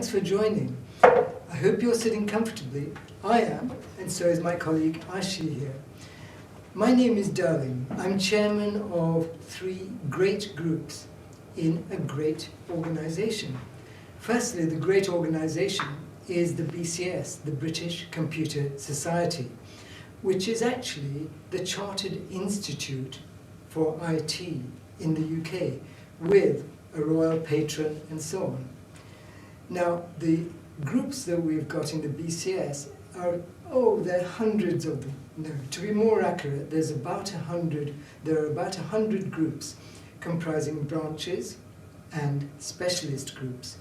thanks for joining. I hope you're sitting comfortably. I am, and so is my colleague Aashi here. My name is Darling. I'm chairman of 3 great groups in a great organization. Firstly, the great organization is the BCS, the British Computer Society, which is actually the Chartered Institute for IT in the UK, with a royal patron and so on. Now, the groups that we've got in the BCS are, there are hundreds of them. No, to be more accurate, there are about 100 groups comprising branches and specialist groups.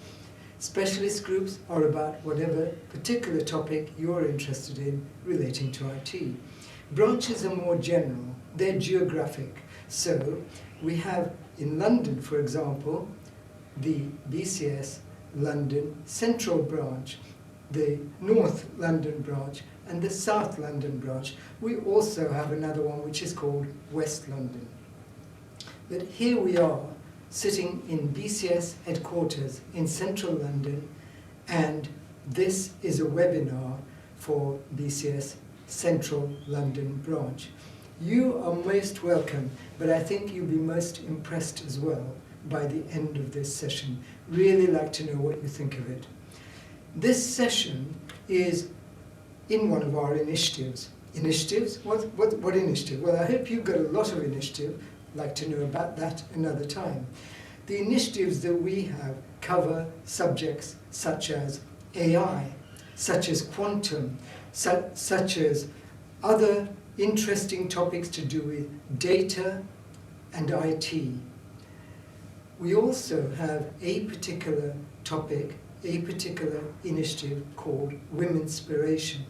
Specialist groups are about whatever particular topic you're interested in relating to IT. Branches are more general, they're geographic. So we have in London, for example, the BCS London Central branch, the North London branch, and the South London branch. We also have another one which is called West London. But here we are, sitting in BCS headquarters in Central London, and this is a webinar for BCS Central London branch. You are most welcome, but I think you'll be most impressed as well by the end of this session. Really like to know what you think of it. This session is in one of our initiatives. Initiatives? What initiative? Well, I hope you've got a lot of initiative. I'd like to know about that another time. The initiatives that we have cover subjects such as AI, such as quantum, such as other interesting topics to do with data and IT. We also have a particular topic, a particular initiative called Wominspiration.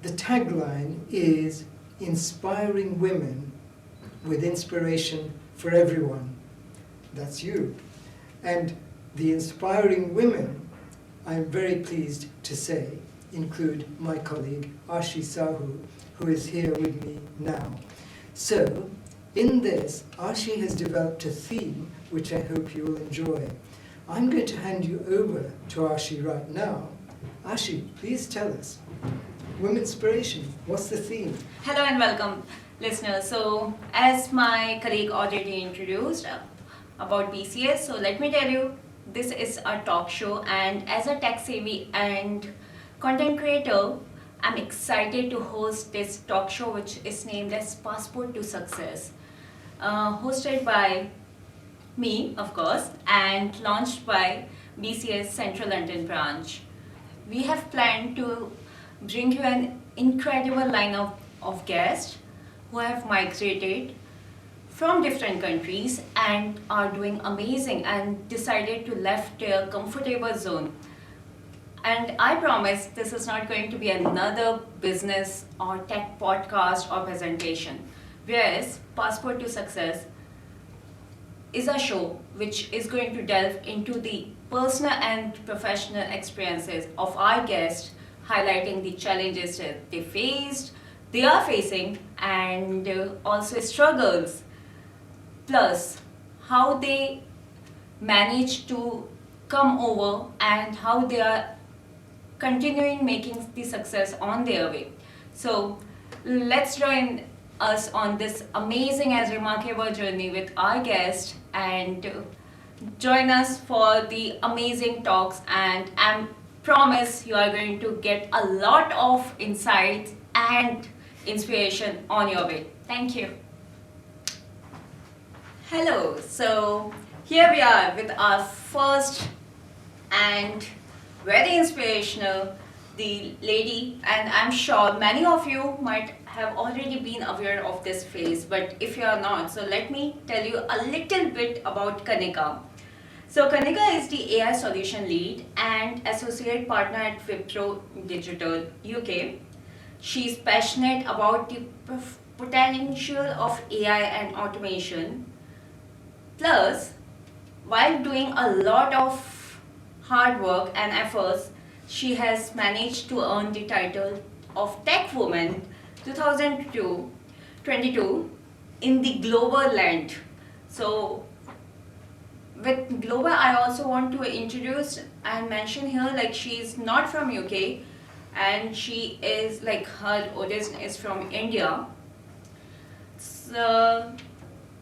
The tagline is inspiring women with inspiration for everyone. That's you. And the inspiring women, I'm very pleased to say, include my colleague Aashi Sahu, who is here with me now. So, in this, Aashi has developed a theme which I hope you will enjoy. I'm going to hand you over to Aashi right now. Aashi, please tell us. Wominspiration, what's the theme? Hello and welcome, listeners. So, as my colleague already introduced about BCS, so let me tell you, this is a talk show, and as a tech-savvy and content creator, I'm excited to host this talk show which is named as Passport to Success, hosted by me, of course, and launched by BCS Central London branch. We have planned to bring you an incredible lineup of guests who have migrated from different countries and are doing amazing and decided to left their comfortable zone. And I promise this is not going to be another business or tech podcast or presentation. Whereas Passport to Success is a show which is going to delve into the personal and professional experiences of our guests, highlighting the challenges that they are facing, and also struggles, plus how they manage to come over and how they are continuing making the success on their way. So let's join us on this amazing and remarkable journey with our guest, and join us for the amazing talks, and I promise you are going to get a lot of insights and inspiration on your way. Thank you. Hello, so here we are with our first and very inspirational, the lady, and I'm sure many of you might have already been aware of this face, but if you are not, so let me tell you a little bit about Kanika. So Kanika is the AI solution lead and associate partner at Wipro Digital UK. She's passionate about the potential of AI and automation. Plus, while doing a lot of hard work and efforts, she has managed to earn the title of TechWomen 2022 in the global land. So with global, I also want to introduce and mention here, like, she's not from UK, and she is, like, her origin is from India. So,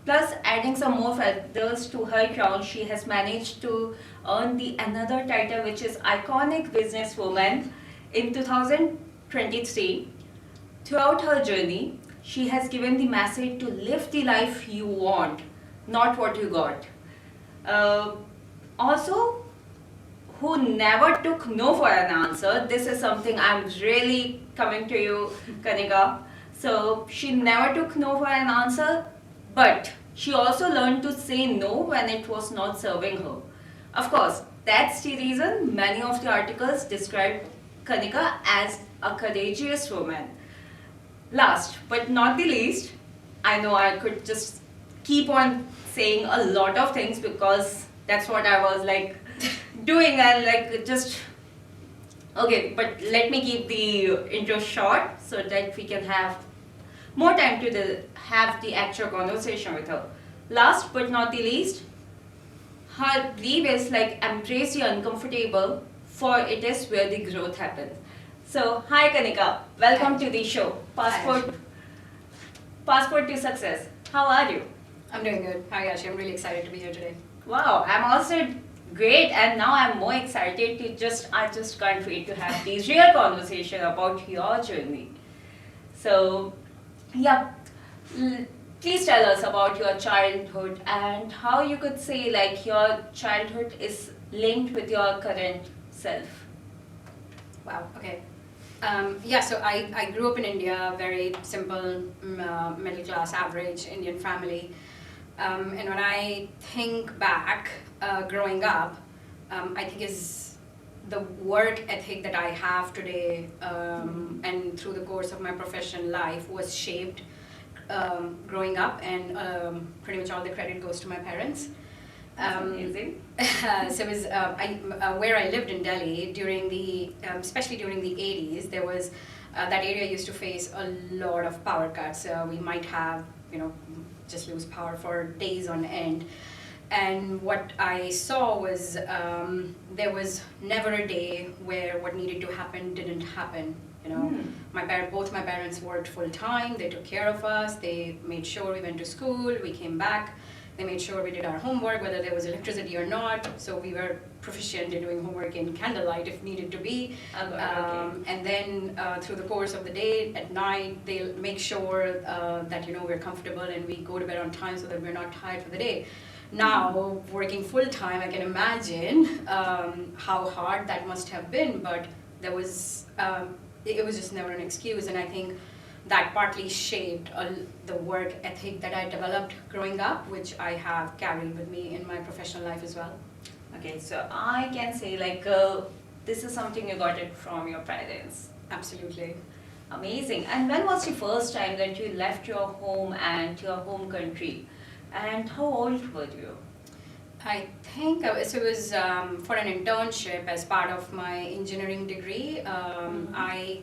plus adding some more feathers to her crown, she has managed to earn the another title, which is iconic businesswoman in 2023. Throughout her journey, she has given the message to live the life you want, not what you got. Uh, Also, who never took no for an answer. This is something I'm really coming to you, Kanika. So she never took no for an answer, but she also learned to say no when it was not serving her. Of course, that's the reason many of the articles describe Kanika as a courageous woman. Last but not the least, I know I could just keep on saying a lot of things because that's what I was like doing, and like just okay, but let me keep the intro short so that we can have more time to have the actual conversation with her. Last but not the least, her belief is like embrace the uncomfortable, for it is where the growth happens. So hi Kanika, welcome to the show. Passport to success. How are you? I'm doing good. Hi Aashi, I'm really excited to be here today. Wow, I'm also great, and now I'm more excited to I just can't wait to have this real conversation about your journey. So, yeah, please tell us about your childhood and how you could say like your childhood is linked with your current self. Wow, okay. So I grew up in India, very simple, middle class, average Indian family. And when I think back, growing up, I think is the work ethic that I have today and through the course of my professional life was shaped growing up, and pretty much all the credit goes to my parents. Amazing. So it was where I lived in Delhi during the, especially during the 80s, there was, that area used to face a lot of power cuts. We might have, just lose power for days on end. And what I saw was there was never a day where what needed to happen didn't happen. Both my parents worked full time. They took care of us. They made sure we went to school. We came back. They made sure we did our homework, whether there was electricity or not. So we were proficient in doing homework in candlelight if needed to be. Okay. And then through the course of the day, at night, they'll make sure that we're comfortable and we go to bed on time so that we're not tired for the day. Now, working full time, I can imagine how hard that must have been, but there was it was just never an excuse, and I think that partly shaped the work ethic that I developed growing up, which I have carried with me in my professional life as well. Okay, so I can say like this is something you got it from your parents. Absolutely. Amazing. And when was the first time that you left your home and your home country? And how old were you? I think it was for an internship as part of my engineering degree. I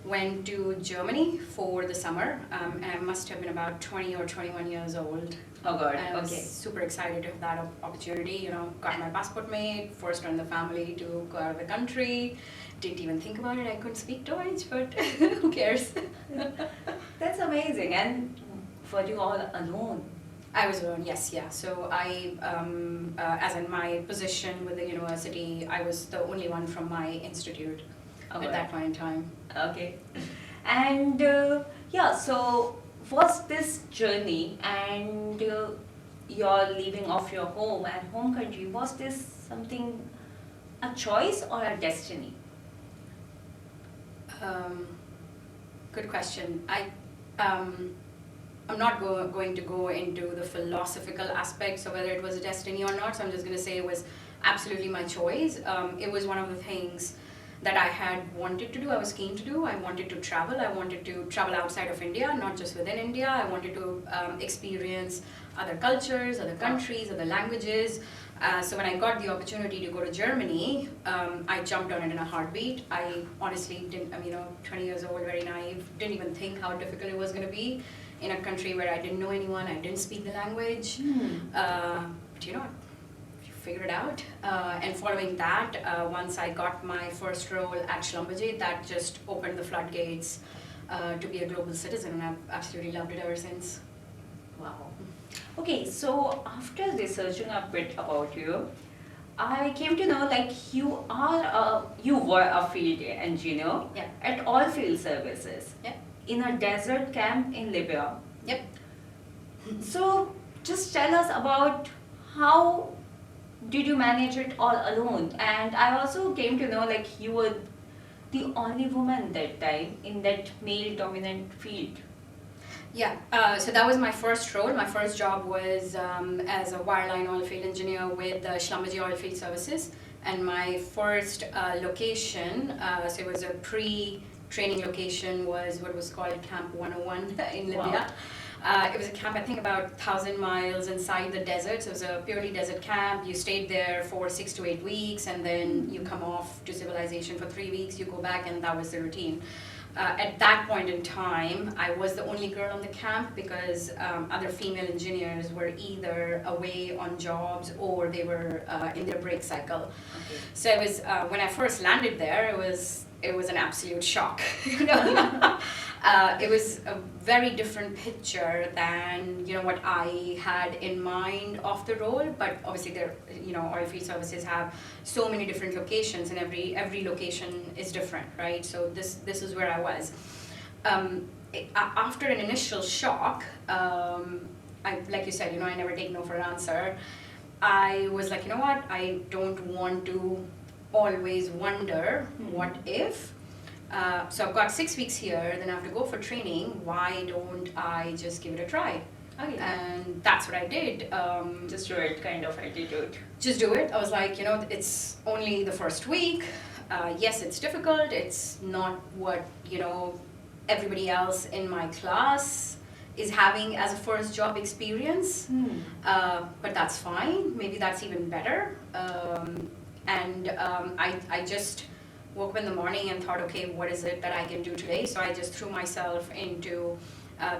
went to Germany for the summer, and I must have been about 20 or 21 years old. Oh God, And I was okay. super excited to have that opportunity, got my passport made, first one in the family to go out of the country. Didn't even think about it, I couldn't speak Deutsch, but who cares? That's amazing. And were you all alone? I was alone, yes, yeah. So I, as in my position with the university, I was the only one from my institute at that point in time. Okay. And so was this journey and your leaving of your home and home country, was this something, a choice or a destiny? Good question. I'm not going to go into the philosophical aspects of whether it was a destiny or not, so I'm just going to say it was absolutely my choice. It was one of the things that I had wanted to do, I was keen to do. I wanted to travel. I wanted to travel outside of India, not just within India. I wanted to experience other cultures, other countries, other languages. So when I got the opportunity to go to Germany, I jumped on it in a heartbeat. I honestly didn't, 20 years old, very naive, didn't even think how difficult it was going to be in a country where I didn't know anyone, I didn't speak the language. But figure it out. And following that, once I got my first role at Schlumberger, that just opened the floodgates to be a global citizen, and I've absolutely loved it ever since. Wow. Okay, so after researching a bit about you, I came to know like you were a field engineer Yeah. at All Field Services Yeah. in a desert camp in Libya. Yep. So just tell us about how did you manage it all alone? And I also came to know like you were the only woman that time in that male dominant field. Yeah, so that was my first role. My first job was as a wireline oilfield engineer with Schlumberger Oilfield Services. And my first location, so it was a pre-training location, was what was called Camp 101 in Libya. Wow. It was a camp, I think, about 1,000 miles inside the desert. So it was a purely desert camp. You stayed there for 6 to 8 weeks, and then you come off to civilization for 3 weeks. You go back, and that was the routine. At that point in time, I was the only girl on the camp because other female engineers were either away on jobs or they were in their break cycle. Okay. So it was when I first landed there, it was an absolute shock. You know, it was a very different picture than what I had in mind of the role. But obviously, oilfield services have so many different locations, and every location is different, right? So this is where I was. After an initial shock, like you said, I never take no for an answer. I was like, you know what? I don't want to always wonder what if. So I've got 6 weeks here, then I have to go for training. Why don't I just give it a try? Okay. And that's what I did. Just do it kind of attitude. Just do it. I was like, it's only the first week. Yes, it's difficult. It's not what, everybody else in my class is having as a first job experience. But that's fine. Maybe that's even better. I just woke up in the morning and thought, okay, what is it that I can do today? So I just threw myself into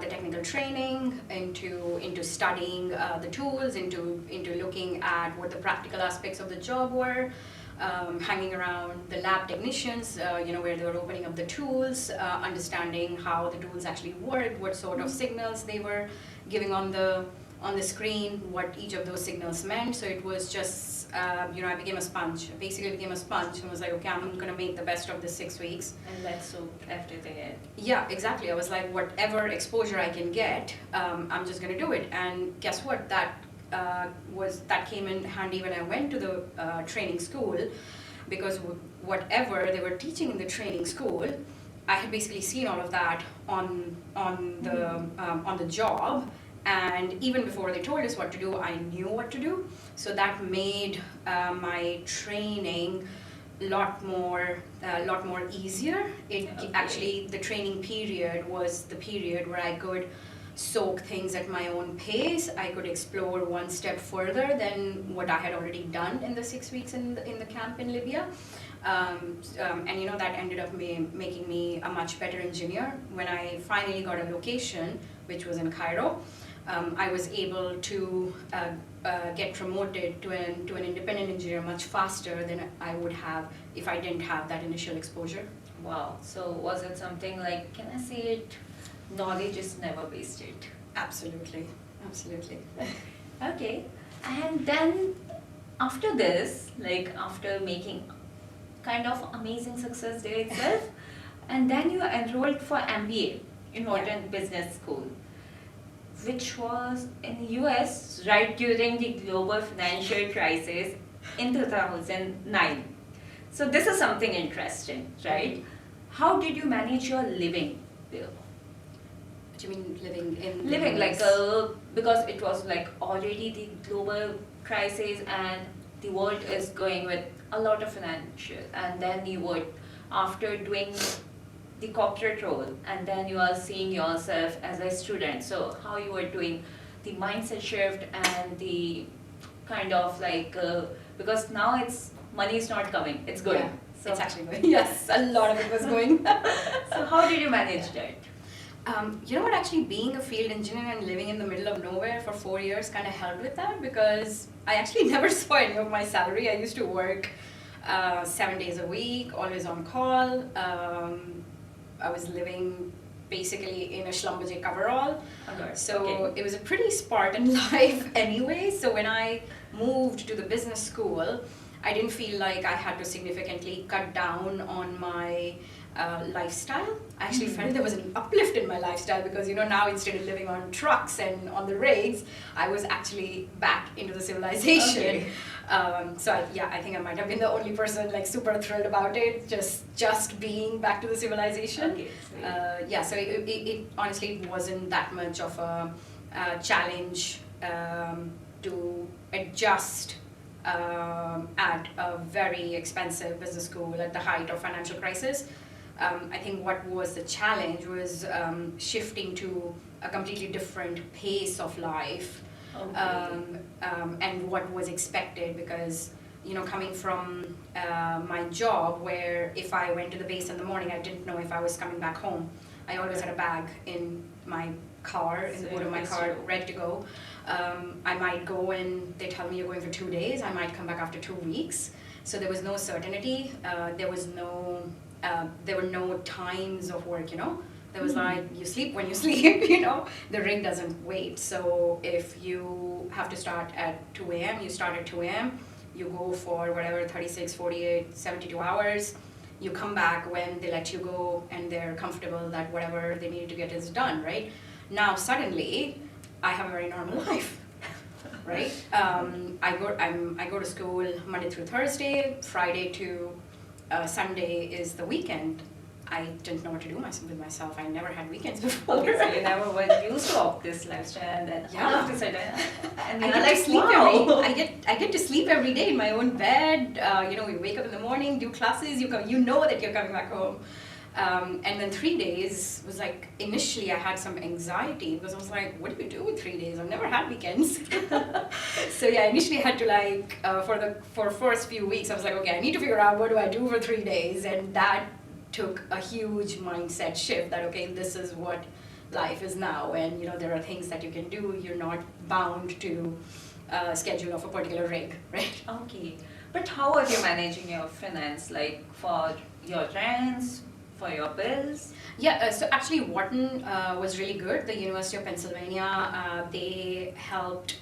the technical training, into studying the tools, into looking at what the practical aspects of the job were, hanging around the lab technicians, where they were opening up the tools, understanding how the tools actually worked, what sort of signals they were giving on the screen, what each of those signals meant. So it was just, I became a sponge. I basically became a sponge and was like, okay, I'm going to make the best of this 6 weeks. And let's soak everything in. Yeah, exactly. I was like, whatever exposure I can get, I'm just going to do it. And guess what? That came in handy when I went to the training school, because whatever they were teaching in the training school, I had basically seen all of that on the job. And even before they told us what to do, I knew what to do. So that made my training a lot more easier. Actually, the training period was the period where I could soak things at my own pace. I could explore one step further than what I had already done in the 6 weeks in the camp in Libya. And that ended up making me a much better engineer. When I finally got a location, which was in Cairo, I was able to get promoted to an independent engineer much faster than I would have if I didn't have that initial exposure. Wow. So was it something like, can I say it, knowledge is never wasted? Absolutely. Okay. And then after this, like after making kind of amazing success there itself, and then you enrolled for MBA in Wharton Business School, which was in the US right during the global financial crisis in 2009. So this is something interesting, right? How did you manage your living there? What do you mean living in? Living like because it was like already the global crisis and the world is going with a lot of financial, and then you would, after doing the corporate role, and then you are seeing yourself as a student. So how you were doing the mindset shift and the kind of like because now it's money is not coming, it's going. Yeah, So it's actually going. Yes, a lot of it was going. so how did you manage that? You know what, actually being a field engineer and living in the middle of nowhere for 4 years kind of helped with that, because I actually never saw any of my salary. I used to work 7 days a week, always on call. I was living basically in a Schlumberger coverall. So it was a pretty Spartan life anyway. So when I moved to the business school, I didn't feel like I had to significantly cut down on my lifestyle. I actually felt there was an uplift in my lifestyle, because now instead of living on trucks and on the rigs, I was actually back into the civilization. I think I might have been the only person like super thrilled about it, just being back to the civilization. So it honestly wasn't that much of a challenge to adjust at a very expensive business school at the height of financial crisis. I think what was the challenge was shifting to a completely different pace of life, and what was expected, because coming from my job, where if I went to the base in the morning, I didn't know if I was coming back home. I always had a bag in my car, in the boot of my car, ready to go. I might go and they tell me you're going for 2 days. I might come back after 2 weeks. So there was no certainty. There were no times of work. There was like, you sleep when you sleep. The rig doesn't wait. So if you have to start at 2 a.m., you start at 2 a.m. You go for whatever, 36, 48, 72 hours. You come back when they let you go and they're comfortable that whatever they need to get is done, right? Now suddenly, I have a very normal life, right? I go to school Monday through Thursday, Friday to Sunday is the weekend. I didn't know what to do with myself. I never had weekends before. Okay, so you never were used to of this lifestyle, and then all of a sudden, I get to sleep I get to sleep every day in my own bed. We wake up in the morning, do classes. You know that you're coming back home. And then 3 days was like, initially I had some anxiety, because I was like, what do you do with 3 days? I've never had weekends. So initially I had to for first few weeks, I was like, okay, I need to figure out what do I do for 3 days. And that took a huge mindset shift, that okay, this is what life is now, and there are things that you can do. You're not bound to schedule of a particular rig, right? Okay, but how are you managing your finance, like for your rents, for your bills? So actually Wharton was really good. The University of Pennsylvania, they helped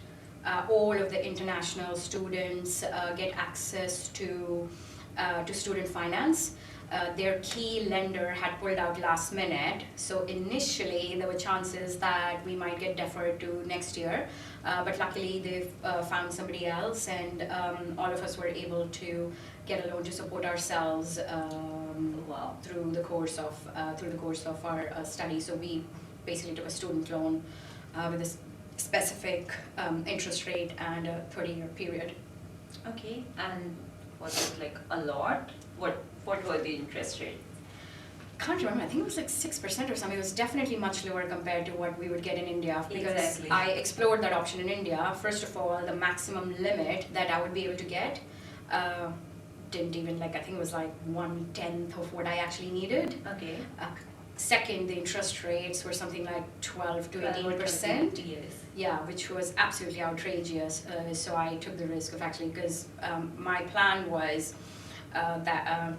all of the international students get access to student finance. Their key lender had pulled out last minute, so initially there were chances that we might get deferred to next year, but luckily they found somebody else, and all of us were able to get a loan to support ourselves through the course of our study. So we basically took a student loan with a specific interest rate and a 30-year period. Okay, and was it like a lot? What were the interest rates? Can't remember. I think it was like 6% or something. It was definitely much lower compared to what we would get in India, because Exactly. I explored that option in India. First of all, the maximum limit that I would be able to get didn't even, I think it was like 1/10 of what I actually needed. Okay. Second, the interest rates were something like 12 to 18%. Yes. Yeah, which was absolutely outrageous. So I took the risk of actually, because my plan was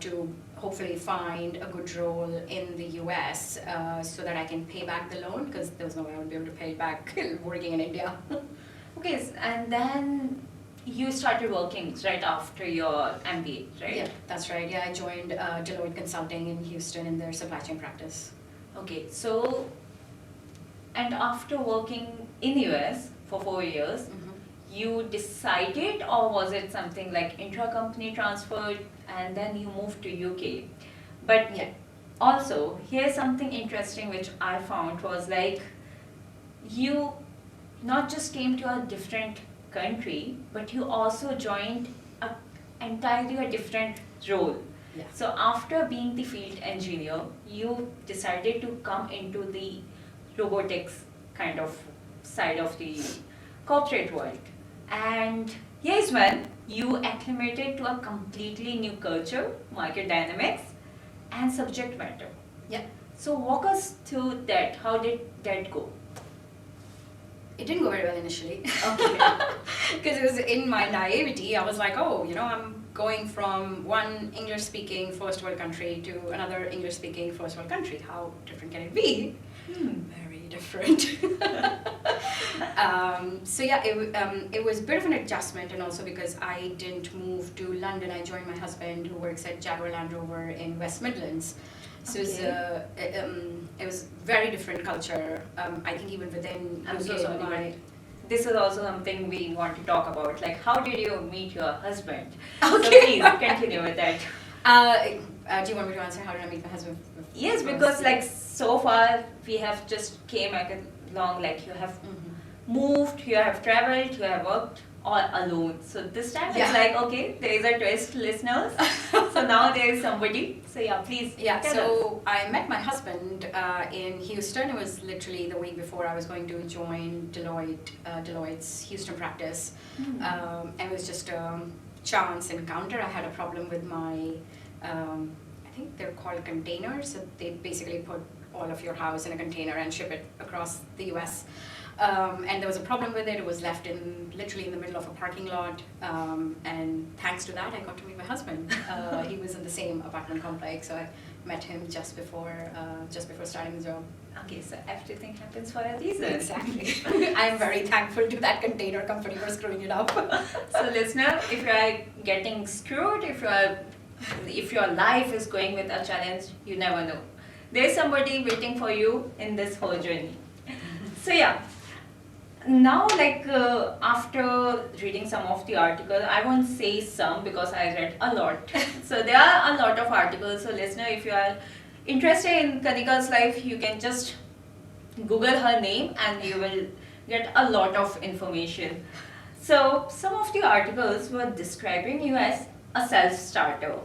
to hopefully find a good role in the US so that I can pay back the loan, because there was no way I would be able to pay it back working in India. Okay, and then you started working right after your MBA, right? Yeah, that's right. Yeah, I joined Deloitte Consulting in Houston in their supply chain practice. Okay, so, and after working in US for 4 years, you decided, or was it something like intra-company transferred and then you moved to UK? But Yeah. also, here's something interesting which I found was like, you not just came to a different country, but you also joined entirely a different role. Yeah. So after being the field engineer, you decided to come into the robotics kind of side of the corporate world. And here's when you acclimated to a completely new culture, market dynamics, and subject matter. Yeah. So walk us through that. How did that go? It didn't go very well initially. Okay. Because it was in my naivety. I was like, oh, I'm going from one English-speaking first world country to another English-speaking first world country. How different can it be? Very different. So yeah, it was a bit of an adjustment, and also because I didn't move to London, I joined my husband who works at Jaguar Land Rover in West Midlands. So it was very different culture. I think even within I'm UK, so sorry, but this is also something we want to talk about. Like, how did you meet your husband? So Okay. please continue with that. Do you want me to answer how did I meet my husband? Yes, because like so far we have just came along, like you have moved, you have traveled, you have worked all alone. So this time Yeah. it's like, okay, there is a twist, listeners. So now there is somebody. So yeah, please. Yeah, tell us. so I met my husband in Houston. It was literally the week before I was going to join Deloitte's Houston practice. And it was just a chance encounter. I had a problem with my, I think they're called containers. So they basically put all of your house in a container and ship it across the US. And there was a problem with it. It was left literally in the middle of a parking lot. And thanks to that, I got to meet my husband. He was in the same apartment complex, so I met him just before starting the job. Okay, so everything happens for a reason. Exactly. I am very thankful to that container company for screwing it up. So listener, if you are getting screwed, if your life is going with a challenge, you never know. There's somebody waiting for you in this whole journey. So yeah, now like after reading some of the articles, I won't say some because I read a lot. So there are a lot of articles. So listener, if you are interested in Kanika's life, you can just Google her name and you will get a lot of information. So some of the articles were describing you as a self-starter.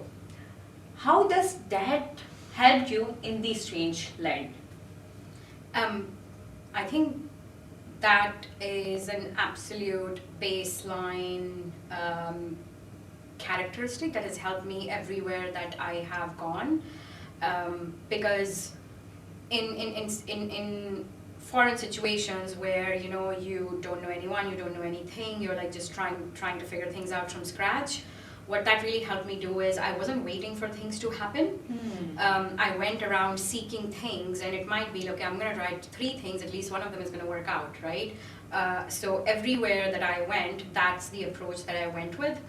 How does that help you in the strange land? I think that is an absolute baseline characteristic that has helped me everywhere that I have gone, because in foreign situations where you don't know anyone, you don't know anything, you're like just trying to figure things out from scratch. What that really helped me do is I wasn't waiting for things to happen. I went around seeking things, and it might be, okay, I'm going to try 3 things, at least one of them is going to work out, right? So everywhere that I went, that's the approach that I went with.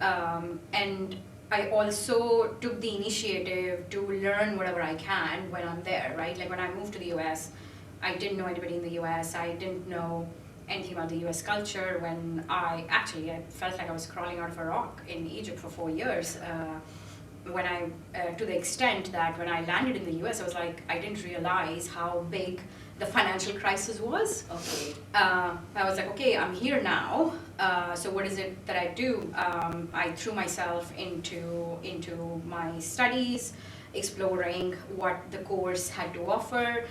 And I also took the initiative to learn whatever I can when I'm there, right? Like when I moved to the US, I didn't know anybody in the US, I didn't know anything about the US culture. When I felt like I was crawling out of a rock in Egypt for 4 years. To the extent that when I landed in the US, I was like, I didn't realize how big the financial crisis was. Okay. I was like, okay, I'm here now. So what is it that I do? I threw myself into my studies, exploring what the course had to offer.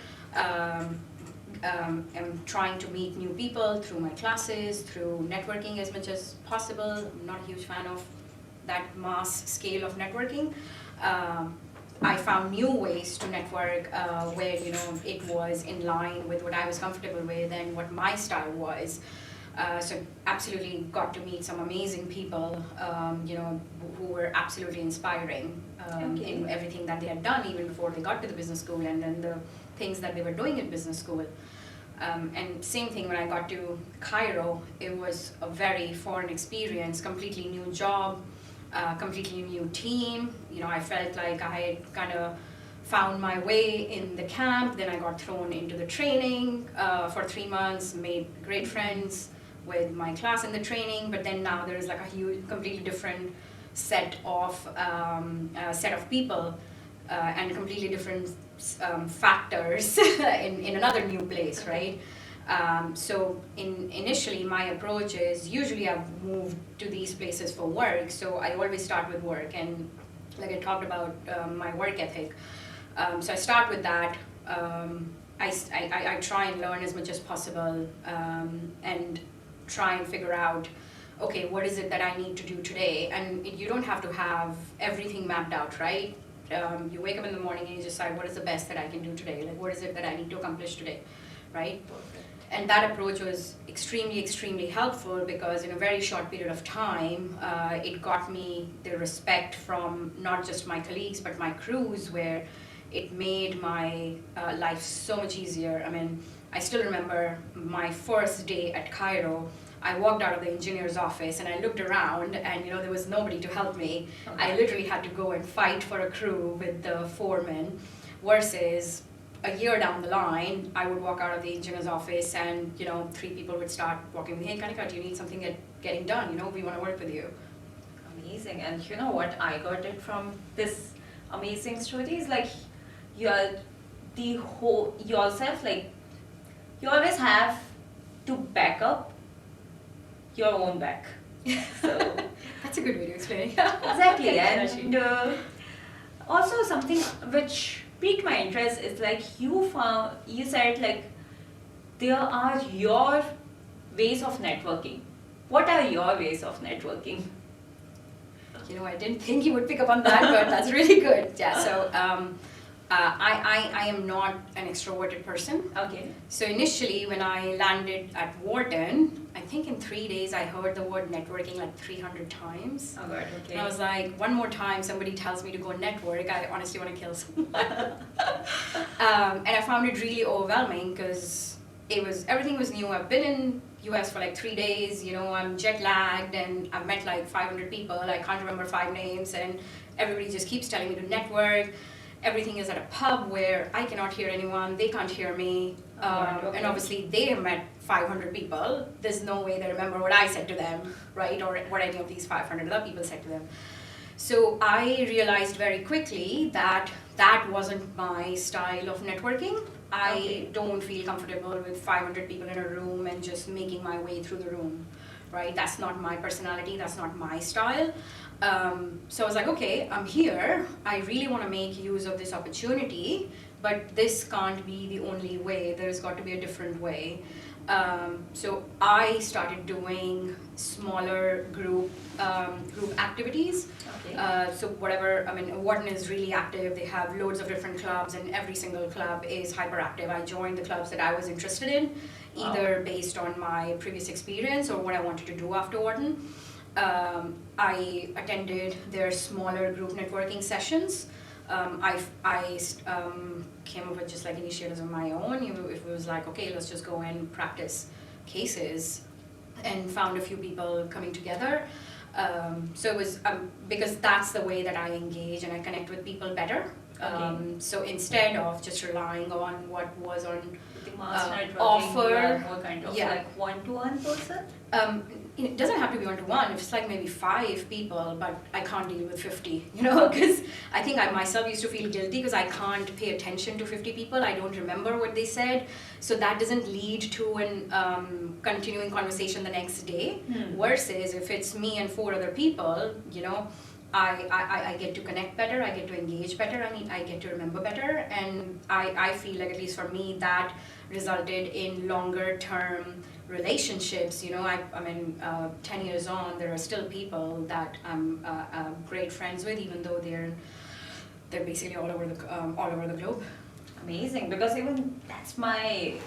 I'm trying to meet new people through my classes, through networking as much as possible. I'm not a huge fan of that mass scale of networking. I found new ways to network where it was in line with what I was comfortable with and what my style was. So absolutely got to meet some amazing people, who were absolutely inspiring in everything that they had done even before they got to the business school, and then the things that they were doing in business school. And same thing when I got to Cairo, it was a very foreign experience, completely new job, completely new team. I felt like I had kind of found my way in the camp. Then I got thrown into the training for 3 months, made great friends with my class in the training. But then now there's like a huge, completely different set of people and completely different factors in another new place, right? So initially my approach is, usually I've moved to these places for work, so I always start with work, and like I talked about my work ethic. So I start with that. I try and learn as much as possible and try and figure out, okay, what is it that I need to do today? And you don't have to have everything mapped out, right? You wake up in the morning and you decide what is the best that I can do today, like what is it that I need to accomplish today, right? And that approach was extremely, extremely helpful because in a very short period of time, it got me the respect from not just my colleagues, but my crews, where it made my life so much easier. I mean, I still remember my first day at Cairo. I walked out of the engineer's office and I looked around and there was nobody to help me. Okay. I literally had to go and fight for a crew with the foreman, versus a year down the line, I would walk out of the engineer's office and 3 people would start walking with me. Hey Kanika, do you need something getting done? We want to work with you. Amazing. And you know what I got it from this amazing story is like you're the whole yourself, like you always have to back up your own back. So That's a good way to explain it. exactly. Thanks, And also something which piqued my interest is like you said like there are your ways of networking. What are your ways of networking? I didn't think you would pick up on that, but that's really good. Yeah, so I am not an extroverted person. Okay. So initially when I landed at Wharton, I think in 3 days I heard the word networking like 300 times. Oh God, okay. And I was like, one more time somebody tells me to go network, I honestly want to kill someone. And I found it really overwhelming because everything was new. I've been in US for like 3 days, I'm jet lagged and I've met like 500 people. I can't remember 5 names and everybody just keeps telling me to network. Everything is at a pub where I cannot hear anyone, they can't hear me. Okay. And obviously they have met 500 people. There's no way they remember what I said to them, right? Or what any of these 500 other people said to them. So I realized very quickly that that wasn't my style of networking. I don't feel comfortable with 500 people in a room and just making my way through the room, right? That's not my personality, that's not my style. So I was like, okay, I'm here. I really want to make use of this opportunity, but this can't be the only way. There's got to be a different way. So I started doing smaller group activities. Okay. So Wharton is really active. They have loads of different clubs, and every single club is hyperactive. I joined the clubs that I was interested in, either based on my previous experience or what I wanted to do after Wharton. I attended their smaller group networking sessions. I came up with just like initiatives of my own. It was like, okay, let's just go and practice cases, and found a few people coming together. So it was because that's the way that I engage and I connect with people better. So instead of just relying on what was on The mass networking, offer, you are more kind of yeah. like one-to-one person? It doesn't have to be one-to-one. If it's like maybe 5 people, but I can't deal with 50, because I think I myself used to feel guilty because I can't pay attention to 50 people. I don't remember what they said. So that doesn't lead to an continuing conversation the next day. Versus if it's me and 4 other people, I get to connect better, I get to engage better, I get to remember better, and I feel like, at least for me, that resulted in longer term relationships. 10 years on, there are still people that I'm great friends with, even though they're basically all over the globe. Amazing, because even that's my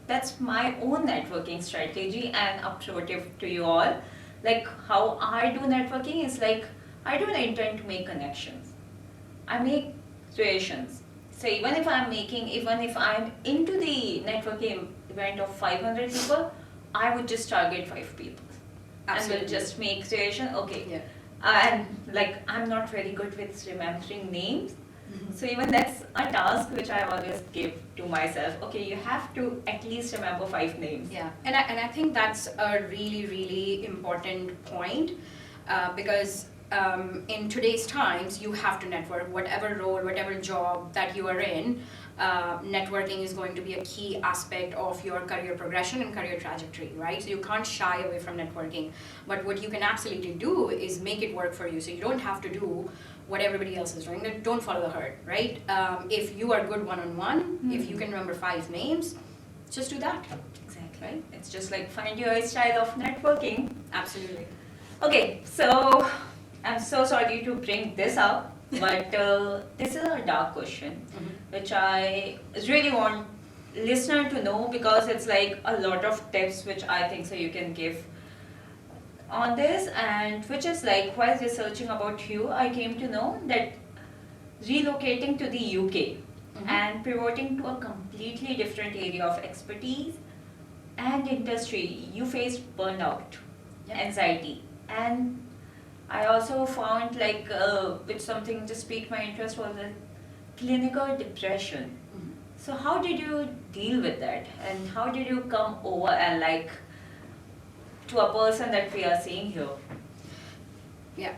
own networking strategy and approach to you all. Like how I do networking is like I don't intend to make connections. I make relations. So even if I'm into the networking event of 500 people, I would just target 5 people. Absolutely. And we'll just make relation. Okay. Yeah. And like I'm not very good with remembering names. So even that's a task which I always give to myself. Okay, you have to at least remember 5 names. Yeah, and I think that's a really, really important point, because in today's times, you have to network. Whatever role, whatever job that you are in, networking is going to be a key aspect of your career progression and career trajectory, right? So you can't shy away from networking. But what you can absolutely do is make it work for you. So you don't have to do what everybody else is doing. Don't follow the herd, right? If you are good one-on-one, if you can remember 5 names, just do that. Exactly. Right? It's just like find your style of networking. Absolutely. Okay, so I'm so sorry to bring this up, but this is a dark question, which I really want listener to know, because it's like a lot of tips which I think so you can give on this, and which is like, while researching about you, I came to know that relocating to the UK and pivoting to a completely different area of expertise and industry, you faced burnout, anxiety, and I also found like which something just piqued my interest was the clinical depression. So how did you deal with that, and how did you come over and like to a person that we are seeing here? Yeah,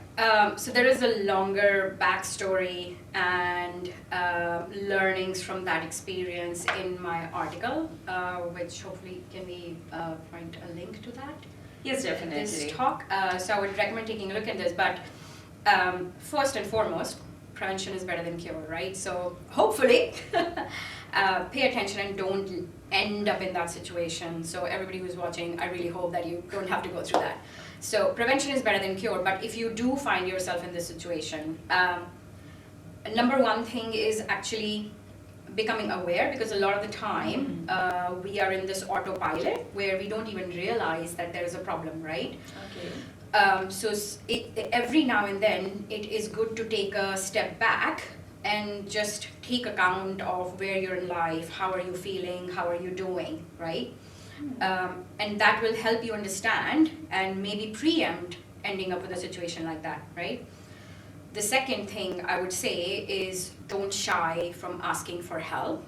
so there is a longer backstory and learnings from that experience in my article, which hopefully can we find a link to that? Yes, definitely. This talk. So I would recommend taking a look at this, but first and foremost, prevention is better than cure, right? So hopefully pay attention and don't end up in that situation. So everybody who's watching, I really hope that you don't have to go through that. So prevention is better than cure, but if you do find yourself in this situation, number one thing is actually becoming aware, because a lot of the time we are in this autopilot where we don't even realize that there is a problem, right? Okay. So every now and then it is good to take a step back and just take account of where you're in life, how are you feeling, how are you doing, right? And that will help you understand and maybe preempt ending up with a situation like that, right? The second thing I would say is don't shy from asking for help.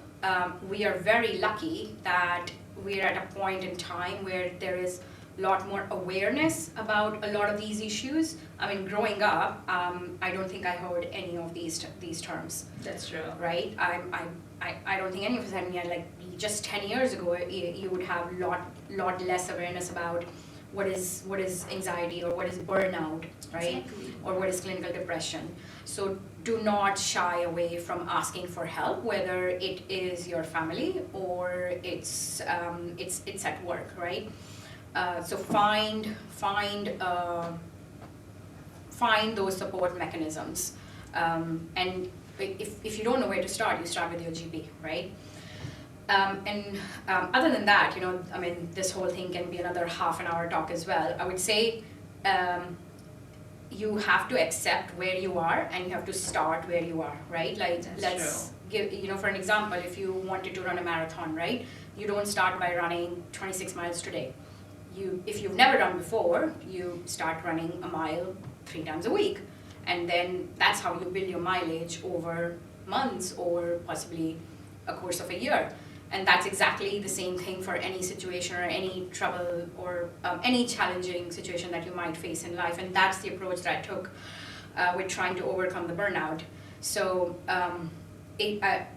We are very lucky that we're at a point in time where there is a lot more awareness about a lot of these issues. I mean, growing up, I don't think I heard any of these terms. That's true. Right? I don't think any of us had, like just 10 years ago, you would have lot less awareness about what is anxiety or what is burnout, right? Exactly. Or what is clinical depression. So do not shy away from asking for help, whether it is your family or it's at work, right? So find those support mechanisms, and if you don't know where to start, you start with your GP, right? And other than that, I mean, this whole thing can be another half an hour talk as well. I would say you have to accept where you are and you have to start where you are, right? Like, let's give, for an example, if you wanted to run a marathon, right? You don't start by running 26 miles today. If you've never run before, you start running a mile 3 times a week. And then that's how you build your mileage over months or possibly a course of a year. And that's exactly the same thing for any situation or any trouble or any challenging situation that you might face in life. And that's the approach that I took with trying to overcome the burnout. So, I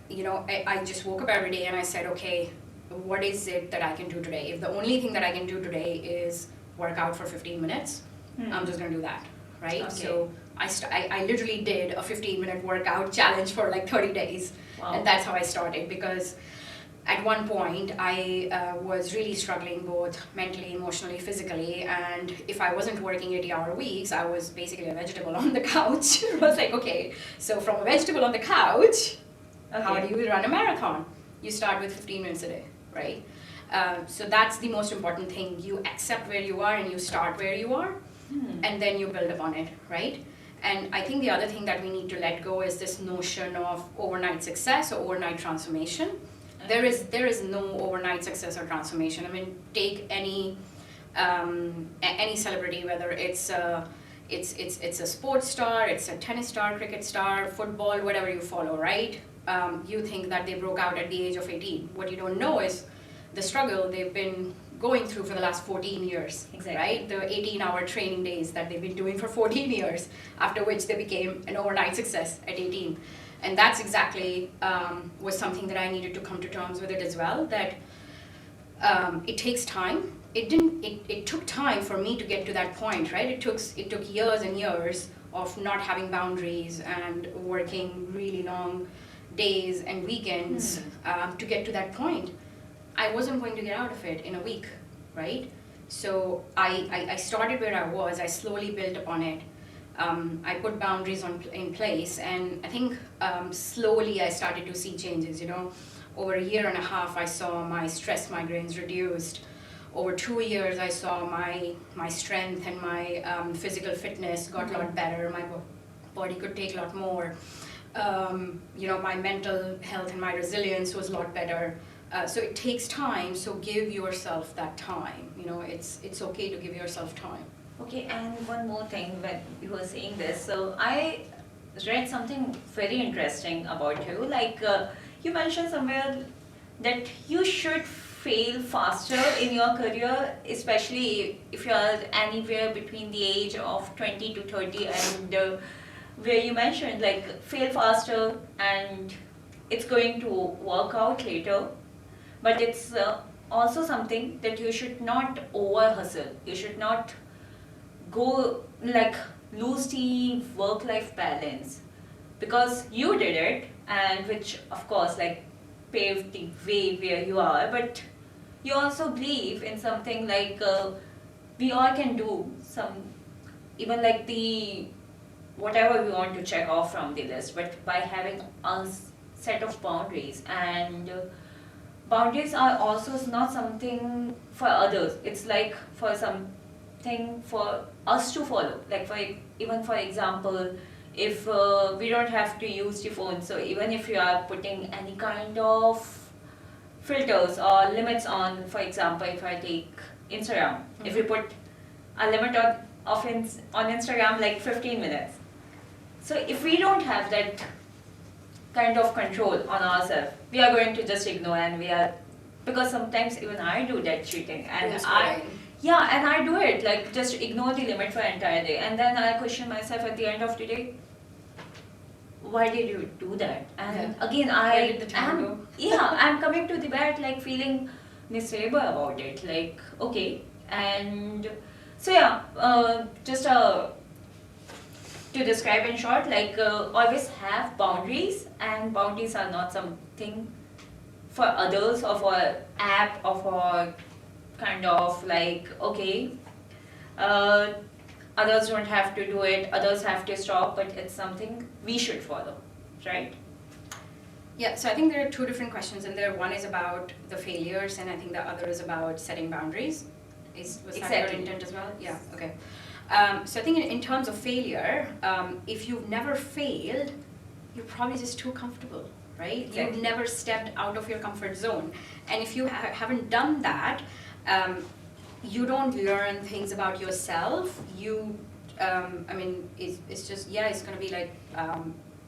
just woke up every day and I said, okay, what is it that I can do today? If the only thing that I can do today is work out for 15 minutes, I'm just going to do that, right? Okay. So I literally did a 15-minute workout challenge for like 30 days. Wow. And that's how I started, because at one point I was really struggling both mentally, emotionally, physically, and if I wasn't working 80-hour weeks, I was basically a vegetable on the couch. I was like, okay, so from a vegetable on the couch, how do you run a marathon? You start with 15 minutes a day, right? So that's the most important thing. You accept where you are and you start where you are, and then you build upon it, right? And I think the other thing that we need to let go is this notion of overnight success or overnight transformation. There is no overnight success or transformation. I mean, take any celebrity, whether it's a sports star, it's a tennis star, cricket star, football, whatever you follow, right? You think that they broke out at the age of 18. What you don't know is the struggle they've been going through for the last 14 years, exactly. Right? The 18-hour training days that they've been doing for 14 years, after which they became an overnight success at 18. And that's exactly was something that I needed to come to terms with it as well, that it takes time. It took time for me to get to that point, right? It took years and years of not having boundaries and working really long days and weekends to get to that point. I wasn't going to get out of it in a week, right? So I started where I was. I slowly built upon it. I put boundaries in place, and I think slowly I started to see changes. Over a year and a half, I saw my stress migraines reduced. Over 2 years, I saw my strength and my physical fitness got a lot better. My body could take a lot more. My mental health and my resilience was a lot better. So it takes time. So give yourself that time. It's okay to give yourself time. Okay, and one more thing when you were saying this, so I read something very interesting about you. Like you mentioned somewhere that you should fail faster in your career, especially if you are anywhere between the age of 20 to 30, and where you mentioned like fail faster and it's going to work out later, but it's also something that you should not over hustle. You should not go like lose the work-life balance, because you did it, and which of course like paved the way where you are, but you also believe in something like we all can do some, even like the whatever we want to check off from the list, but by having a set of boundaries. And boundaries are also not something for others, it's like for something for us to follow. Like for example, if we don't have to use the phone, so even if you are putting any kind of filters or limits on, for example, if I take Instagram, if we put a limit on Instagram like 15 minutes, so if we don't have that kind of control on ourselves, we are going to just ignore, and because sometimes even I do that cheating, and I do it, like just ignore the limit for an entire day, and then I question myself at the end of the day, why did you do that? And again, I'm coming to the bed like feeling miserable about it, like okay. And so just to describe in short, like always have boundaries, and boundaries are not something for others or for app or for kind of like okay, others don't have to do it, others have to stop, but it's something we should follow, right? Yeah, so I think there are two different questions in there. One is about the failures, and I think the other is about setting boundaries. Was that your intent as well? Yeah, okay. So I think in terms of failure, if you've never failed, you're probably just too comfortable, right? Exactly. You've never stepped out of your comfort zone. And if you haven't done that, you don't learn things about yourself. It's just, it's going to be like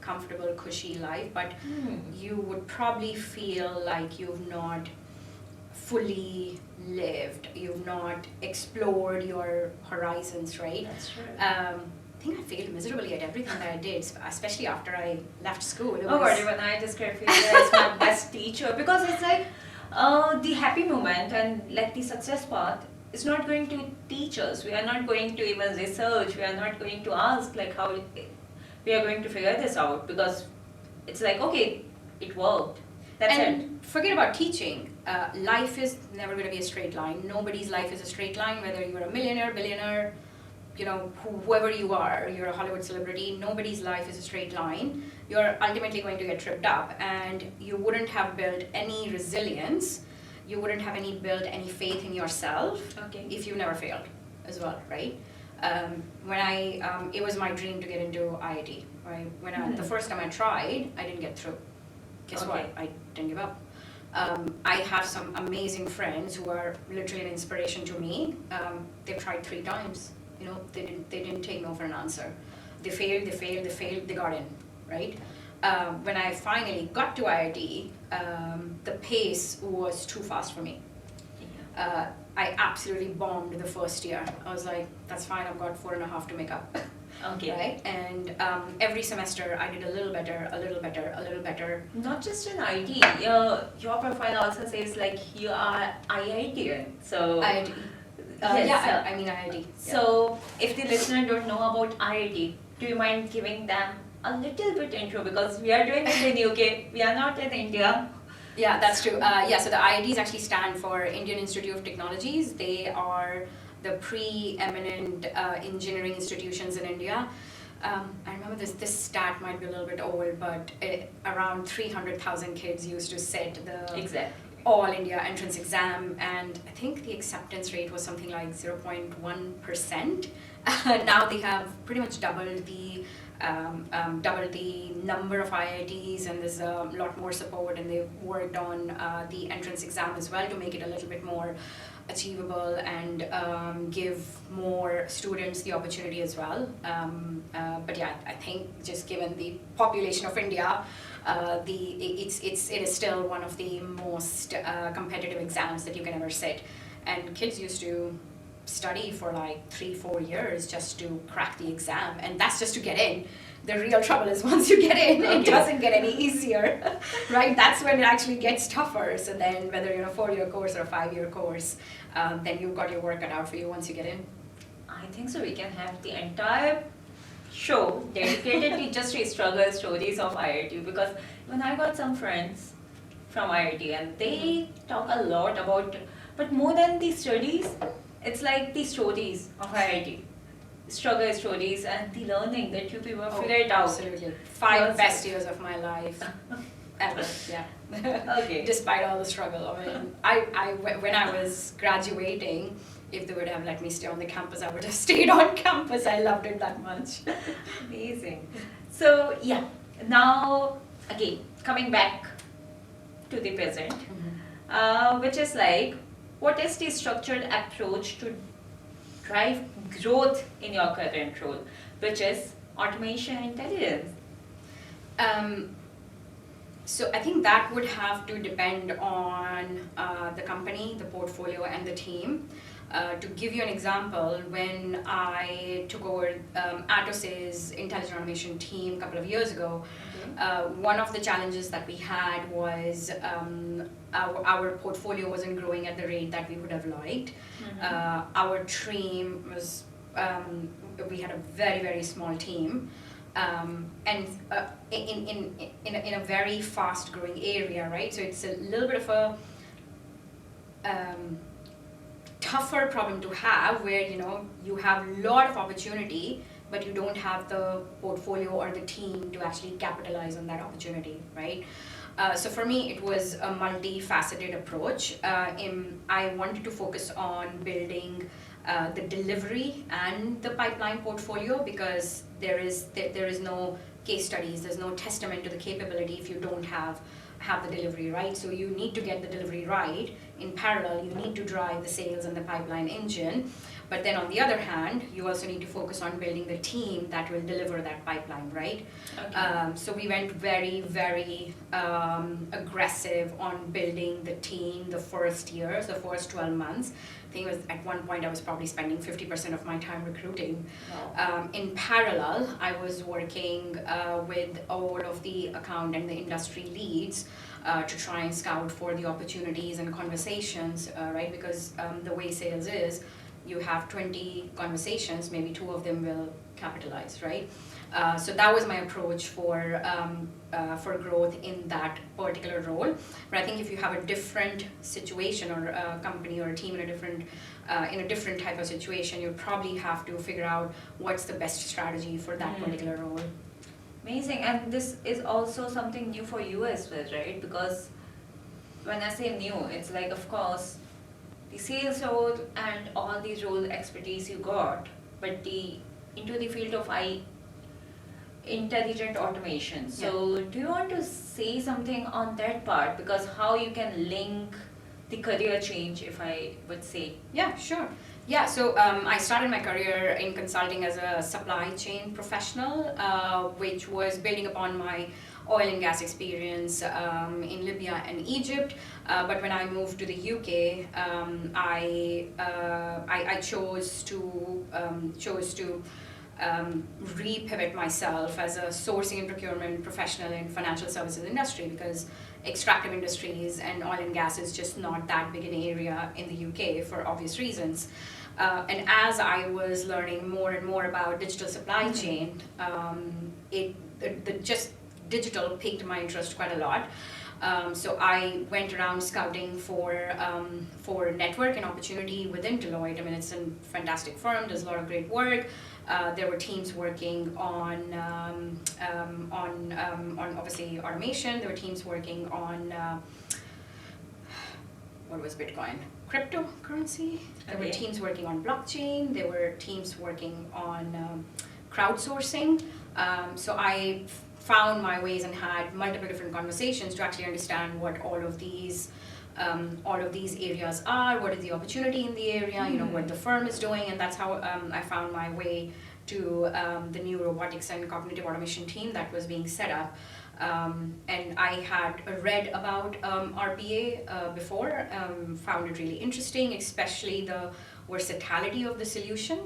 comfortable, cushy life, but you would probably feel like you've not fully lived, you've not explored your horizons, right? That's true. I think I failed miserably at everything that I did, especially after I left school. Oh God, even I describe failure as my best teacher, because it's like the happy moment and like the success path is not going to teach us. We are not going to even research. We are not going to ask like how we are going to figure this out, because it's like okay, it worked. That's it. Forget about teaching. Life is never going to be a straight line. Nobody's life is a straight line, whether you're a millionaire, billionaire, whoever you are, you're a Hollywood celebrity, nobody's life is a straight line. You're ultimately going to get tripped up, and you wouldn't have built any resilience, you wouldn't have built any faith in yourself if you never failed as well, right? It was my dream to get into IIT, right? The first time I tried, I didn't get through. Guess what? I didn't give up. I have some amazing friends who are literally an inspiration to me. They've tried 3 times. They didn't take no for an answer. They failed, they got in, right? When I finally got to IIT, the pace was too fast for me. I absolutely bombed the first year. I was like, that's fine, I've got 4.5 to make up. Okay. Right? And every semester I did a little better, a little better, a little better. Not just in IT, your profile also says like you are IITian. So IIT. Yes, I mean IIT. So if the listener don't know about IIT, do you mind giving them a little bit intro, because we are doing it in UK, we are not in India. Yeah, that's true. So the IITs actually stand for Indian Institute of Technologies. They are the preeminent engineering institutions in India. I remember this stat might be a little bit old, but around 300,000 kids used to sit the Exactly. All India entrance exam, and I think the acceptance rate was something like 0.1%. Now they have pretty much doubled the number of IITs, and there's a lot more support, and they've worked on the entrance exam as well to make it a little bit more achievable and give more students the opportunity as well. But yeah, I think just given the population of India, it is still one of the most competitive exams that you can ever sit. And kids used to study for like 3-4 years just to crack the exam, and that's just to get in. The real trouble is once you get in, it doesn't get any easier, right? That's when it actually gets tougher. So then whether you're a 4-year course or a 5-year course, then you've got your work cut out for you once you get in. I think so. We can have the entire show dedicated to just struggle stories of IIT, because when I got some friends from IIT and they talk a lot about, but more than the studies, it's like the stories of IIT. Struggle stories and the learning that you people figure it out. Absolutely. 5 best years of my life ever, yeah. Okay. Despite all the struggle. I mean, when I was graduating, if they would have let me stay on the campus, I would have stayed on campus. I loved it that much. Amazing. So yeah, now again, coming back to the present, which is like, what is the structured approach to drive growth in your current role, which is automation intelligence? So I think that would have to depend on the company, the portfolio, and the team. To give you an example, when I took over Atos's intelligent automation team a couple of years ago, one of the challenges that we had was our portfolio wasn't growing at the rate that we would have liked. Our team was, we had a very, very small team. And in a very fast growing area, right? So it's a little bit of a tougher problem to have, where you have a lot of opportunity, but you don't have the portfolio or the team to actually capitalize on that opportunity, right? So for me, it was a multifaceted approach. I wanted to focus on building the delivery and the pipeline portfolio, because there is no case studies, there's no testament to the capability if you don't have the delivery right. So you need to get the delivery right. In parallel, you need to drive the sales and the pipeline engine. But then on the other hand, you also need to focus on building the team that will deliver that pipeline, right? Okay. So we went very, very aggressive on building the team the first year, so the first 12 months. I think it was at one point I was probably spending 50% of my time recruiting. Wow. In parallel, I was working with all of the account and the industry leads to try and scout for the opportunities and conversations, right? Because the way sales is, you have 20 conversations, maybe 2 of them will capitalize, right? So that was my approach for growth in that particular role. But I think if you have a different situation, or a company or a team in a different type of situation, you probably have to figure out what's the best strategy for that particular role. Amazing. And this is also something new for you as well, right? Because when I say new, it's like, of course, the sales role and all these role expertise you got, but into the field of intelligent automation. So do you want to say something on that part? Because how you can link the career change, if I would say. Yeah, sure. Yeah, so I started my career in consulting as a supply chain professional, which was building upon my oil and gas experience in Libya and Egypt. But when I moved to the UK, I chose to re-pivot myself as a sourcing and procurement professional in financial services industry, because extractive industries and oil and gas is just not that big an area in the UK for obvious reasons. And as I was learning more and more about digital supply chain, just digital piqued my interest quite a lot. So I went around scouting for network and opportunity within Deloitte. I mean, it's a fantastic firm, does a lot of great work. There were teams working on obviously automation. There were teams working on what was Bitcoin? Cryptocurrency. There were teams working on blockchain. There were teams working on crowdsourcing. So I found my ways and had multiple different conversations to actually understand what all of these areas are, what is the opportunity in the area, you know, what the firm is doing, and that's how I found my way to the new robotics and cognitive automation team that was being set up. And I had read about RPA before, found it really interesting, especially the versatility of the solution.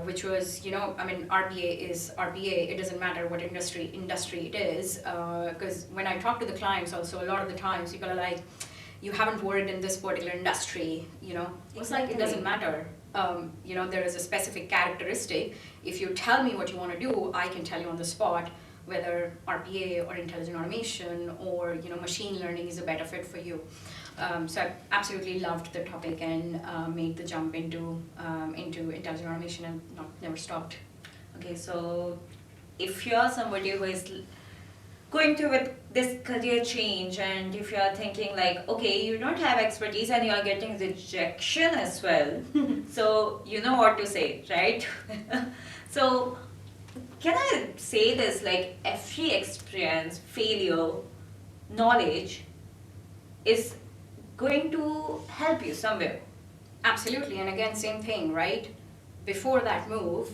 Which was, you know, I mean, RPA is RPA. It doesn't matter what industry it is, because when I talk to the clients also, a lot of the times people are like, you haven't worked in this particular industry, you know. It's like, it doesn't matter. You know, there is a specific characteristic. If you tell me what you want to do, I can tell you on the spot whether RPA or intelligent automation or, you know, machine learning is a better fit for you. So I absolutely loved the topic and made the jump into intelligent automation and never stopped. Okay, so if you're somebody who is going through with this career change, and if you're thinking like, okay, you don't have expertise and you're getting rejection as well, so you know what to say, right? So can I say this, like every experience, failure, knowledge is going to help you somewhere. Absolutely, and again, same thing, right? Before that move,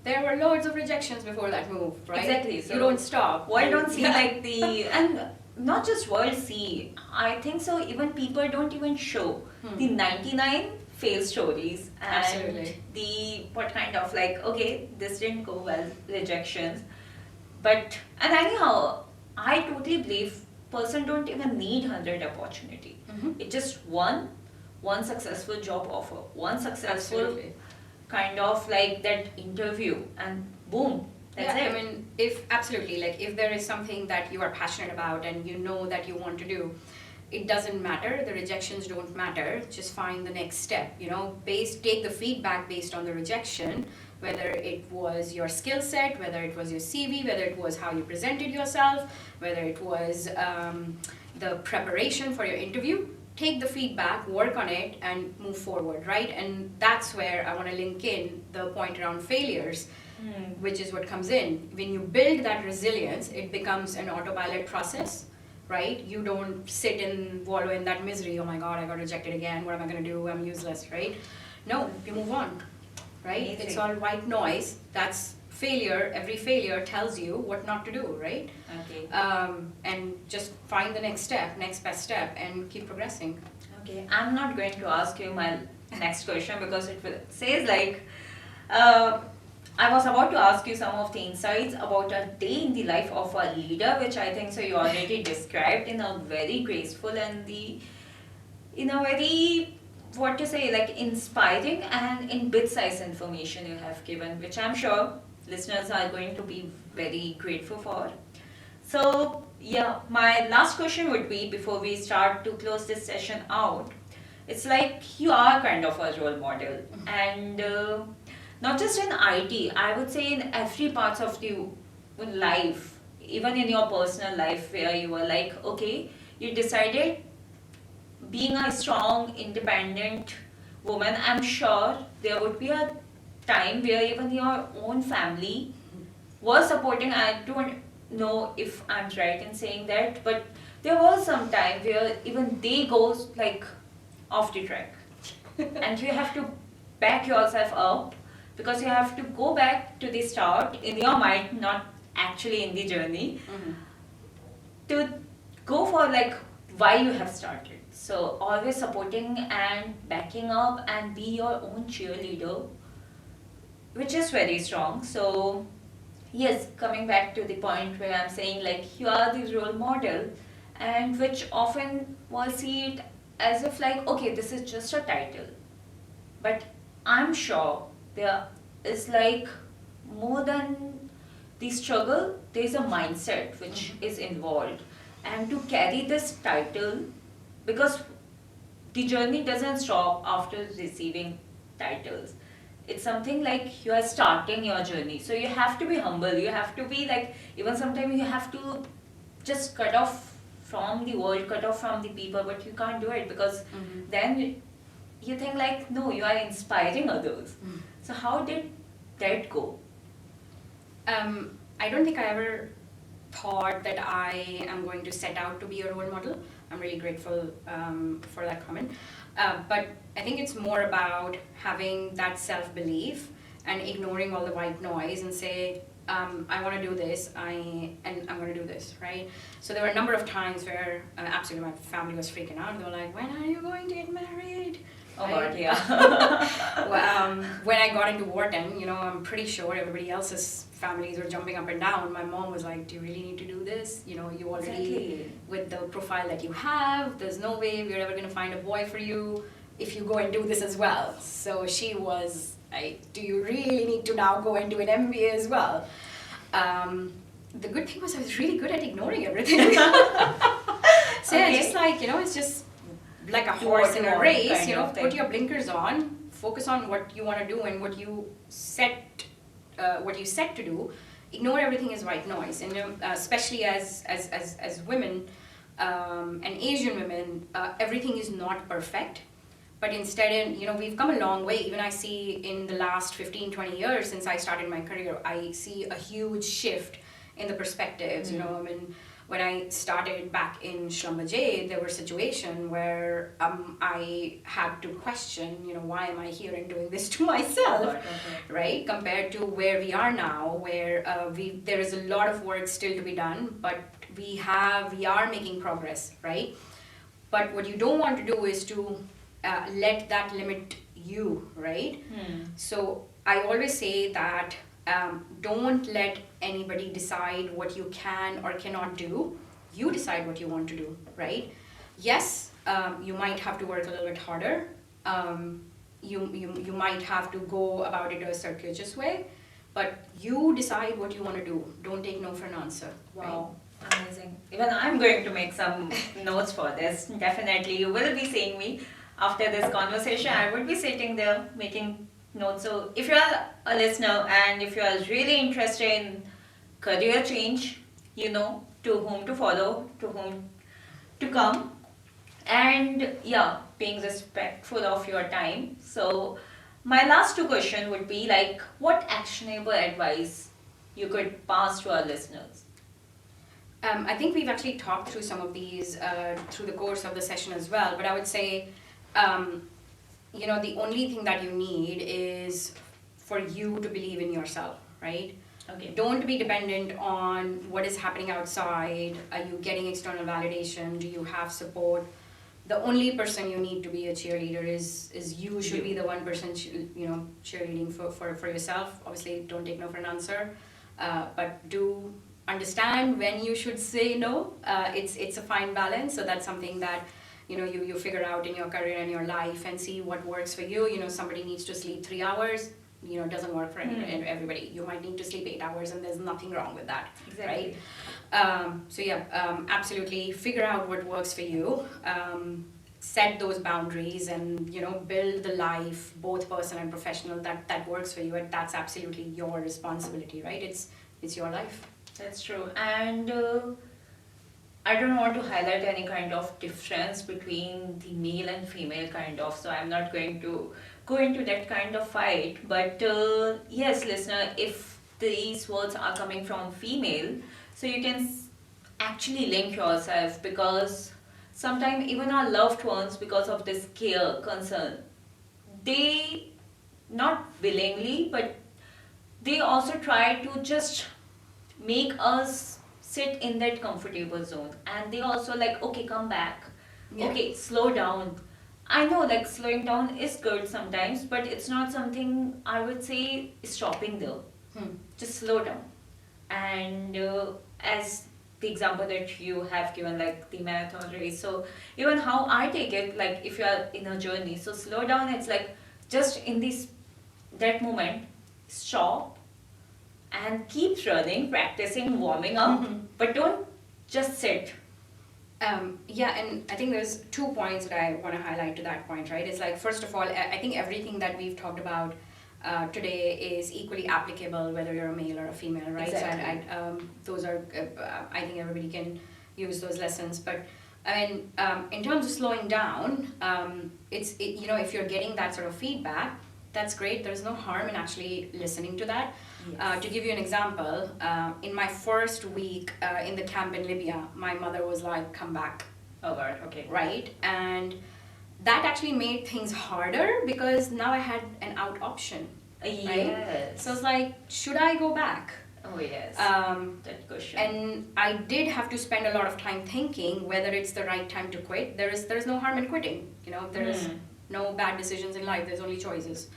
there were loads of rejections before that move, right? Exactly. So you don't stop. World don't see like the, and not just world see, I think so even people don't even show the 99 fail stories and Absolutely. the what kind of like, okay, this didn't go well, rejections. But, and anyhow, I totally believe person don't even need 100 opportunity. It's just one successful job offer, one successful Absolutely. kind of like that interview, and boom, that's it. I mean, if there is something that you are passionate about and you know that you want to do, it doesn't matter, the rejections don't matter, just find the next step, you know, take the feedback based on the rejection, whether it was your skill set, whether it was your CV, whether it was how you presented yourself, whether it was the preparation for your interview. Take the feedback, work on it, and move forward, right? And that's where I want to link in the point around failures, which is what comes in. When you build that resilience, it becomes an autopilot process, right? You don't sit and wallow in that misery, oh my God, I got rejected again, what am I going to do, I'm useless, right? No, you move on, right? Amazing. It's all white noise. That's failure. Every failure tells you what not to do, right? Okay. And just find the next step, next best step, and keep progressing. Okay, I'm not going to ask you my next question because it says like, I was about to ask you some of the insights about a day in the life of a leader, which I think so you already described in a very graceful and in a very, what to say, like inspiring and in bit-sized information you have given, which I'm sure listeners are going to be very grateful for. So yeah, my last question would be, before we start to close this session out, it's like you are kind of a role model, and not just in IT, I would say in every part of the life, even in your personal life, where you were like, okay, you decided being a strong, independent woman. I'm sure there would be a time where even your own family was supporting. I don't know if I'm right in saying that, but there was some time where even they go like off the track and you have to back yourself up, because you have to go back to the start in your mind, not actually in the journey, to go for like why you have started. So always supporting and backing up and be your own cheerleader, which is very strong. So yes, coming back to the point where I'm saying like you are the role model, and which often will see it as if like, okay, this is just a title, but I'm sure there is like more than the struggle, there's a mindset which is involved. and to carry this title, because the journey doesn't stop after receiving titles. It's something like you are starting your journey. So you have to be humble. You have to be like, even sometimes you have to just cut off from the world, cut off from the people, but you can't do it because then you think like, no, you are inspiring others. So how did that go? I don't think I ever thought that I am going to set out to be a role model. I'm really grateful for that comment. But I think it's more about having that self-belief and ignoring all the white noise and say, I want to do this, and I'm going to do this, right? So there were a number of times where absolutely my family was freaking out. They were like, when are you going to get married? Oh God, yeah. Well, when I got into Wharton, you know, I'm pretty sure everybody else's families were jumping up and down. My mom was like, do you really need to do this? You know, you already, with the profile that you have, there's no way we're ever going to find a boy for you if you go and do this as well. So she was like, do you really need to now go and do an MBA as well? The good thing was I was really good at ignoring everything. So yeah, just like, you know, it's just like a horse in a race, you know, put your blinkers on, focus on what you want to do and what you set to do. Ignore everything as white noise, and especially as women and Asian women, everything is not perfect. But instead, you know, we've come a long way. Even I see in the last 15, 20 years since I started my career, I see a huge shift in the perspectives. You know, I mean, when I started back in Schlumberger, there were situations where I had to question, you know, why am I here and doing this to myself, right? Compared to where we are now, where there is a lot of work still to be done, but we are making progress, right? But what you don't want to do is to let that limit you, right? So I always say that don't let anybody decide what you can or cannot do. You decide what you want to do, right? Yes, you might have to work a little bit harder. You might have to go about it a circuitous way, but you decide what you want to do. Don't take no for an answer. Wow, right? Amazing. Even I'm going to make some notes for this. Definitely, you will be seeing me after this conversation. I would be sitting there making notes. So if you are a listener and if you are really interested in career change, you know to whom to follow, to whom to come, and yeah, being respectful of your time. So my last two questions would be like, what actionable advice you could pass to our listeners? I think we've actually talked through some of these through the course of the session as well, but I would say you know, the only thing that you need is for you to believe in yourself, right? Okay. Don't be dependent on what is happening outside. Are you getting external validation? Do you have support? The only person you need to be a cheerleader is you should be the one person you know, cheerleading for yourself. Obviously, don't take no for an answer, but do understand when you should say no. It's a fine balance. So that's something that you know you figure out in your career and your life and see what works for you. You know, somebody needs to sleep 3 hours. You know, it doesn't work for everybody. You might need to sleep 8 hours, and there's nothing wrong with that, Exactly. right? So yeah, absolutely figure out what works for you. Set those boundaries, and you know, build the life, both personal and professional, that works for you, and that's absolutely your responsibility, right? It's your life. That's true. And I don't want to highlight any kind of difference between the male and female kind of, so I'm not going to go into that kind of fight. But yes, listener, if these words are coming from female, so you can actually link yourself, because sometimes even our loved ones, because of this care, concern, they not willingly, but they also try to just make us sit in that comfortable zone, and they also like, okay, come back, okay, slow down. I know like slowing down is good sometimes, but it's not something I would say stopping there. Just slow down. And as the example that you have given, like the marathon race, so even how I take it, like if you are in a journey, so slow down, it's like just in that moment, stop and keep running, practicing, warming up, but don't just sit. Yeah, and I think there's 2 points that I want to highlight to that point, right? It's like, first of all, I think everything that we've talked about today is equally applicable whether you're a male or a female, right? Exactly. So those are, I think everybody can use those lessons. But I mean, in terms of slowing down, you know, if you're getting that sort of feedback, that's great. There's no harm in actually listening to that. Yes. To give you an example, in my first week in the camp in Libya, my mother was like, come back, Oh God, okay. right? And that actually made things harder because now I had an out option. Yes. So it's like, should I go back? Oh yes. That question. And I did have to spend a lot of time thinking whether it's the right time to quit. There's no harm in quitting. You know, there is no bad decisions in life. There's only choices.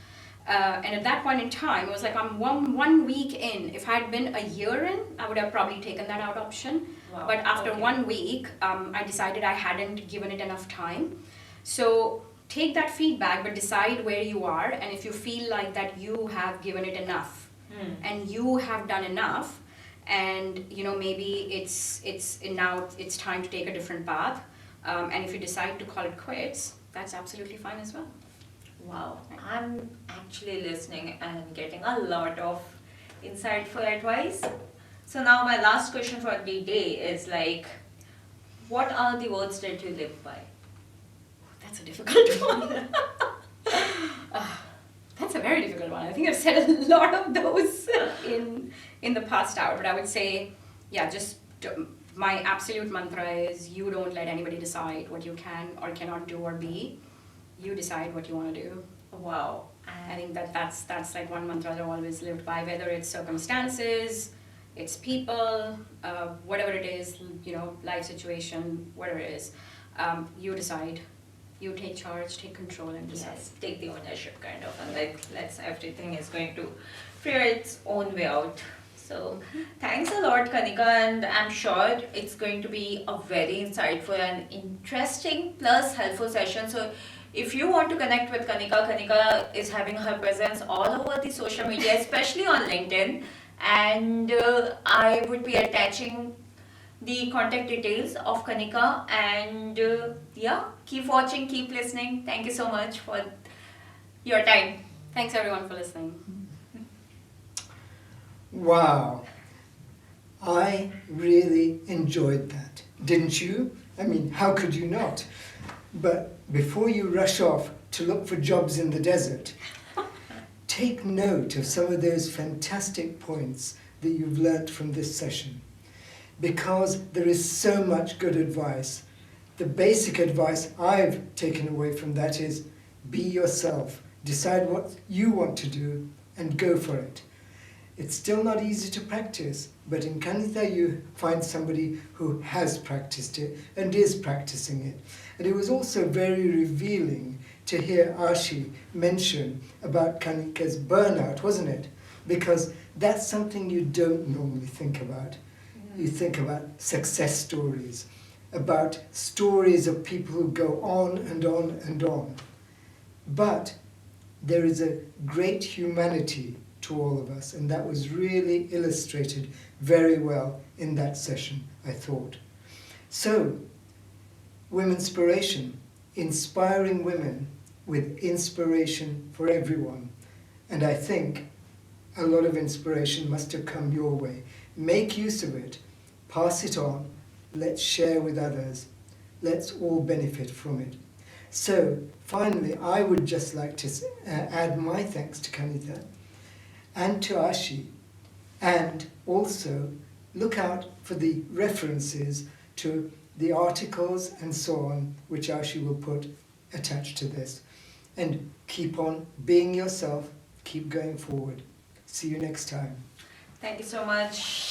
And at that point in time, it was like I'm one week in. If I had been a year in, I would have probably taken that out option. Wow. But after Okay. 1 week, I decided I hadn't given it enough time. So take that feedback, but decide where you are. And if you feel like that you have given it enough, and you have done enough, and you know, maybe it's time to take a different path, and if you decide to call it quits, that's absolutely fine as well. Wow, I'm actually listening and getting a lot of insightful advice. So now my last question for the day is like, what are the words that you live by? That's a difficult one. That's a very difficult one. I think I've said a lot of those in the past hour, but I would say, yeah, my absolute mantra is you don't let anybody decide what you can or cannot do or be. You decide what you want to do. Wow. I think that's like one mantra that I've always lived by, whether it's circumstances, it's people, whatever it is, you know, life situation, whatever it is, you decide. You take charge, take control, and decide. Yes, take the ownership kind of, and like let's everything is going to figure its own way out. So thanks a lot, Kanika, and I'm sure it's going to be a very insightful and interesting plus helpful session. So if you want to connect with Kanika, Kanika is having her presence all over the social media, especially on LinkedIn, and I would be attaching the contact details of Kanika, and yeah, keep watching, keep listening. Thank you so much for your time. Thanks everyone for listening. Wow, I really enjoyed that. Didn't you? I mean, how could you not? But before you rush off to look for jobs in the desert, take note of some of those fantastic points that you've learnt from this session, because there is so much good advice. The basic advice I've taken away from that is be yourself, decide what you want to do and go for it. It's still not easy to practice, but in Kanika you find somebody who has practiced it and is practicing it. And it was also very revealing to hear Aashi mention about Kanika's burnout, wasn't it? Because that's something you don't normally think about. You think about success stories, about stories of people who go on and on and on. But there is a great humanity to all of us, and that was really illustrated very well in that session, I thought. So, Wominspiration, inspiring women with inspiration for everyone. And I think a lot of inspiration must have come your way. Make use of it, pass it on, let's share with others, let's all benefit from it. So finally, I would just like to add my thanks to Kanika and to Aashi, and also look out for the references to the articles and so on, which Aashi will put attached to this. And keep on being yourself, keep going forward. See you next time. Thank you so much.